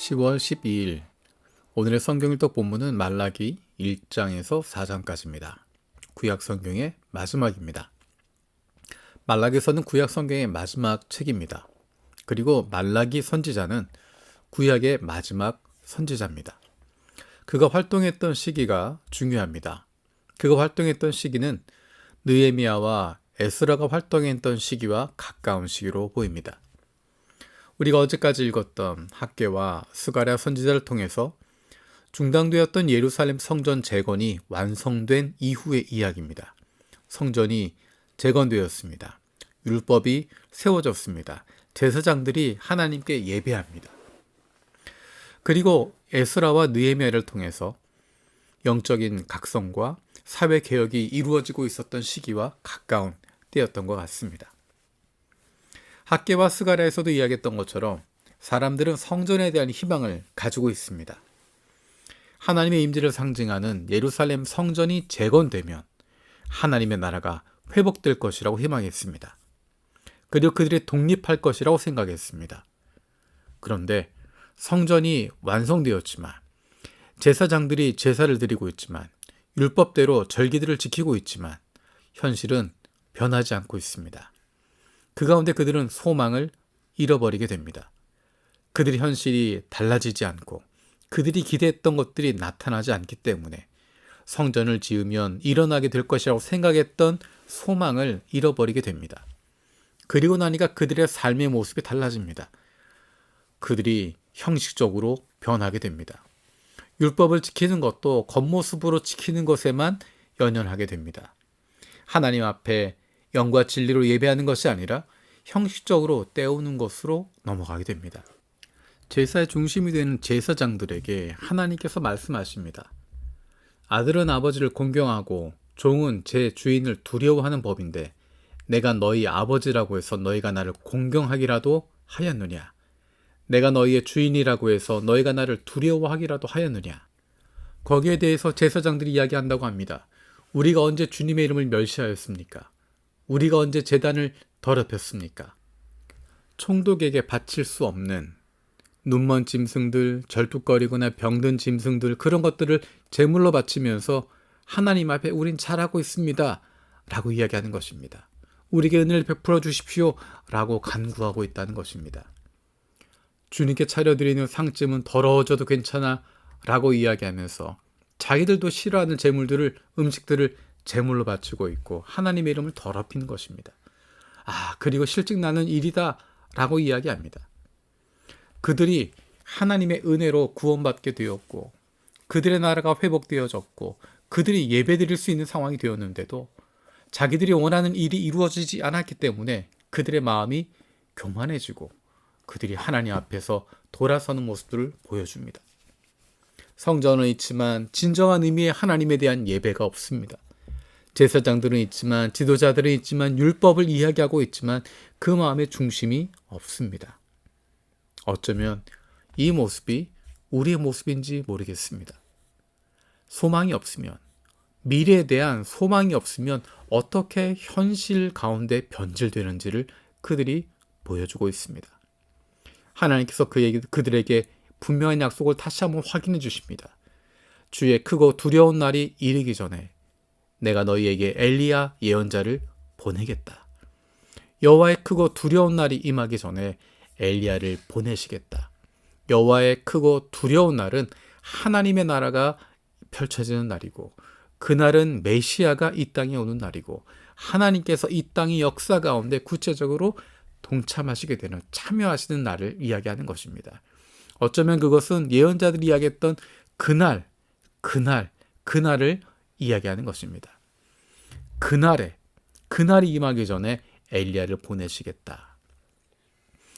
10월 12일 오늘의 성경일독 본문은 말라기 1장에서 4장까지입니다. 구약 성경의 마지막입니다. 말라기서는 구약 성경의 마지막 책입니다. 그리고 말라기 선지자는 구약의 마지막 선지자입니다. 그가 활동했던 시기가 중요합니다. 그가 활동했던 시기는 느헤미야와 에스라가 활동했던 시기와 가까운 시기로 보입니다. 우리가 어제까지 읽었던 학개와 스가랴 선지자를 통해서 중단되었던 예루살렘 성전 재건이 완성된 이후의 이야기입니다. 성전이 재건되었습니다. 율법이 세워졌습니다. 제사장들이 하나님께 예배합니다. 그리고 에스라와 느헤미야를 통해서 영적인 각성과 사회 개혁이 이루어지고 있었던 시기와 가까운 때였던 것 같습니다. 학개와 스가랴에서도 이야기했던 것처럼 사람들은 성전에 대한 희망을 가지고 있습니다. 하나님의 임재를 상징하는 예루살렘 성전이 재건되면 하나님의 나라가 회복될 것이라고 희망했습니다. 그리고 그들이 독립할 것이라고 생각했습니다. 그런데 성전이 완성되었지만 제사장들이 제사를 드리고 있지만 율법대로 절기들을 지키고 있지만 현실은 변하지 않고 있습니다. 그 가운데 그들은 소망을 잃어버리게 됩니다. 그들의 현실이 달라지지 않고 그들이 기대했던 것들이 나타나지 않기 때문에 성전을 지으면 일어나게 될 것이라고 생각했던 소망을 잃어버리게 됩니다. 그리고 나니까 그들의 삶의 모습이 달라집니다. 그들이 형식적으로 변하게 됩니다. 율법을 지키는 것도 겉모습으로 지키는 것에만 연연하게 됩니다. 하나님 앞에 영과 진리로 예배하는 것이 아니라 형식적으로 때우는 것으로 넘어가게 됩니다. 제사의 중심이 되는 제사장들에게 하나님께서 말씀하십니다. 아들은 아버지를 공경하고 종은 제 주인을 두려워하는 법인데 내가 너희 아버지라고 해서 너희가 나를 공경하기라도 하였느냐? 내가 너희의 주인이라고 해서 너희가 나를 두려워하기라도 하였느냐? 거기에 대해서 제사장들이 이야기한다고 합니다. 우리가 언제 주님의 이름을 멸시하였습니까? 우리가 언제 제단을 더럽혔습니까? 총독에게 바칠 수 없는 눈먼 짐승들, 절뚝거리거나 병든 짐승들, 그런 것들을 제물로 바치면서 하나님 앞에 우린 잘하고 있습니다 라고 이야기하는 것입니다. 우리에게 은혜를 베풀어 주십시오 라고 간구하고 있다는 것입니다. 주님께 차려드리는 상쯤은 더러워져도 괜찮아 라고 이야기하면서 자기들도 싫어하는 음식들을 제물로 바치고 있고 하나님의 이름을 더럽히는 것입니다. 그리고 실직 나는 일이다 라고 이야기합니다. 그들이 하나님의 은혜로 구원받게 되었고 그들의 나라가 회복되어졌고 그들이 예배드릴 수 있는 상황이 되었는데도 자기들이 원하는 일이 이루어지지 않았기 때문에 그들의 마음이 교만해지고 그들이 하나님 앞에서 돌아서는 모습들을 보여줍니다. 성전은 있지만 진정한 의미의 하나님에 대한 예배가 없습니다. 제사장들은 있지만 지도자들은 있지만 율법을 이야기하고 있지만 그 마음의 중심이 없습니다. 어쩌면 이 모습이 우리의 모습인지 모르겠습니다. 소망이 없으면, 미래에 대한 소망이 없으면 어떻게 현실 가운데 변질되는지를 그들이 보여주고 있습니다. 하나님께서 그들에게 분명한 약속을 다시 한번 확인해 주십니다. 주의 크고 두려운 날이 이르기 전에 내가 너희에게 엘리야 예언자를 보내겠다. 여호와의 크고 두려운 날이 임하기 전에 엘리야를 보내시겠다. 여호와의 크고 두려운 날은 하나님의 나라가 펼쳐지는 날이고 그날은 메시아가 이 땅에 오는 날이고 하나님께서 이 땅의 역사 가운데 구체적으로 동참하시게 되는 참여하시는 날을 이야기하는 것입니다. 어쩌면 그것은 예언자들이 이야기했던 그날을 이야기하는 것입니다. 그날이 임하기 전에 엘리야를 보내시겠다.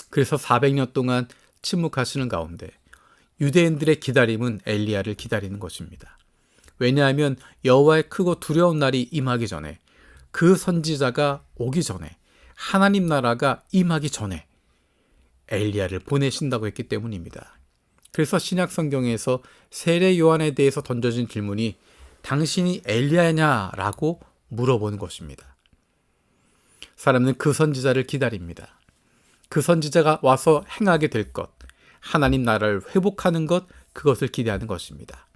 그래서 400년 동안 침묵하시는 가운데 유대인들의 기다림은 엘리야를 기다리는 것입니다. 왜냐하면 여호와의 크고 두려운 날이 임하기 전에 그 선지자가 오기 전에 하나님 나라가 임하기 전에 엘리야를 보내신다고 했기 때문입니다. 그래서 신약 성경에서 세례 요한에 대해서 던져진 질문이 당신이 엘리야냐라고 물어보는 것입니다. 사람은 그 선지자를 기다립니다. 그 선지자가 와서 행하게 될 것, 하나님 나라를 회복하는 것, 그것을 기대하는 것입니다.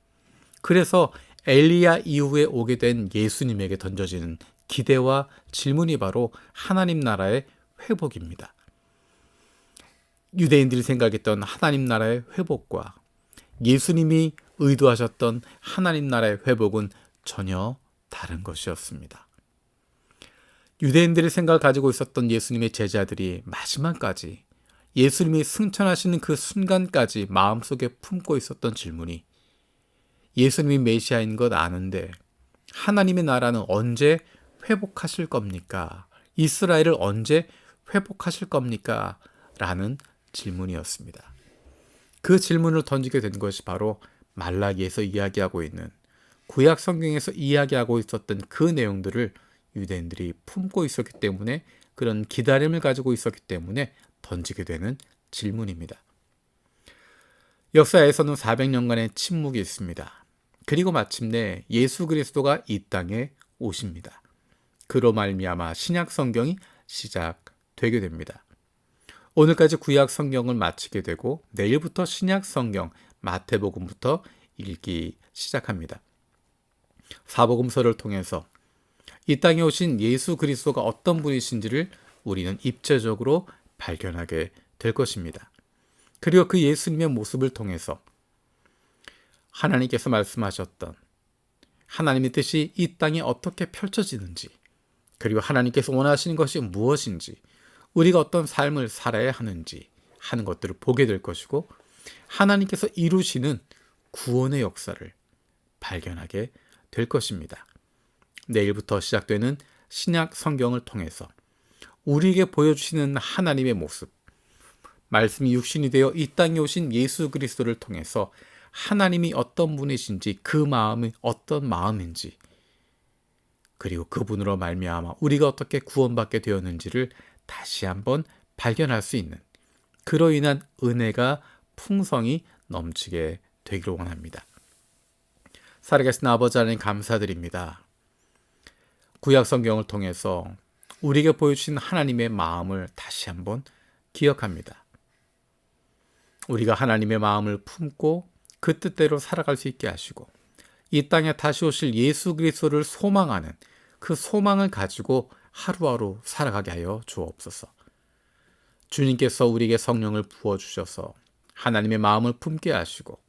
그래서 엘리야 이후에 오게 된 예수님에게 던져지는 기대와 질문이 바로 하나님 나라의 회복입니다. 유대인들이 생각했던 하나님 나라의 회복과 예수님이 의도하셨던 하나님 나라의 회복은 전혀 다른 것이었습니다. 유대인들의 생각을 가지고 있었던 예수님의 제자들이 마지막까지 예수님이 승천하시는 그 순간까지 마음속에 품고 있었던 질문이, 예수님이 메시아인 것 아는데 하나님의 나라는 언제 회복하실 겁니까? 이스라엘을 언제 회복하실 겁니까? 라는 질문이었습니다. 그 질문을 던지게 된 것이 바로 말라기에서 이야기하고 있는, 구약 성경에서 이야기하고 있었던 그 내용들을 유대인들이 품고 있었기 때문에, 그런 기다림을 가지고 있었기 때문에 던지게 되는 질문입니다. 역사에서는 400년간의 침묵이 있습니다. 그리고 마침내 예수 그리스도가 이 땅에 오십니다. 그로 말미암아 신약 성경이 시작되게 됩니다. 오늘까지 구약 성경을 마치게 되고 내일부터 신약 성경 마태복음부터 읽기 시작합니다. 사복음서를 통해서 이 땅에 오신 예수 그리스도가 어떤 분이신지를 우리는 입체적으로 발견하게 될 것입니다. 그리고 그 예수님의 모습을 통해서 하나님께서 말씀하셨던 하나님의 뜻이 이 땅에 어떻게 펼쳐지는지, 그리고 하나님께서 원하시는 것이 무엇인지, 우리가 어떤 삶을 살아야 하는지 하는 것들을 보게 될 것이고, 하나님께서 이루시는 구원의 역사를 발견하게 될 것입니다. 내일부터 시작되는 신약 성경을 통해서 우리에게 보여주시는 하나님의 모습, 말씀이 육신이 되어 이 땅에 오신 예수 그리스도를 통해서 하나님이 어떤 분이신지, 그 마음이 어떤 마음인지, 그리고 그분으로 말미암아 우리가 어떻게 구원받게 되었는지를 다시 한번 발견할 수 있는, 그로 인한 은혜가 풍성히 넘치게 되기를 원합니다. 살아계신 아버지 하나님 감사드립니다. 구약 성경을 통해서 우리에게 보여주신 하나님의 마음을 다시 한번 기억합니다. 우리가 하나님의 마음을 품고 그 뜻대로 살아갈 수 있게 하시고, 이 땅에 다시 오실 예수 그리스도를 소망하는 그 소망을 가지고 하루하루 살아가게 하여 주옵소서. 주님께서 우리에게 성령을 부어주셔서 하나님의 마음을 품게 하시고,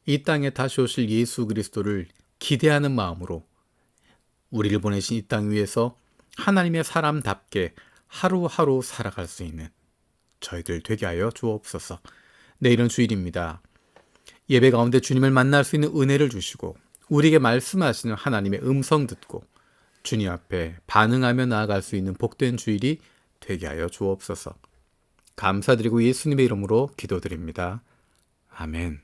이 땅에 다시 오실 예수 그리스도를 기대하는 마음으로 우리를 보내신 이 땅 위에서 하나님의 사람답게 하루하루 살아갈 수 있는 저희들 되게 하여 주옵소서. 내일은 주일입니다. 예배 가운데 주님을 만날 수 있는 은혜를 주시고, 우리에게 말씀하시는 하나님의 음성 듣고 주님 앞에 반응하며 나아갈 수 있는 복된 주일이 되게 하여 주옵소서. 감사드리고 예수님의 이름으로 기도드립니다. 아멘.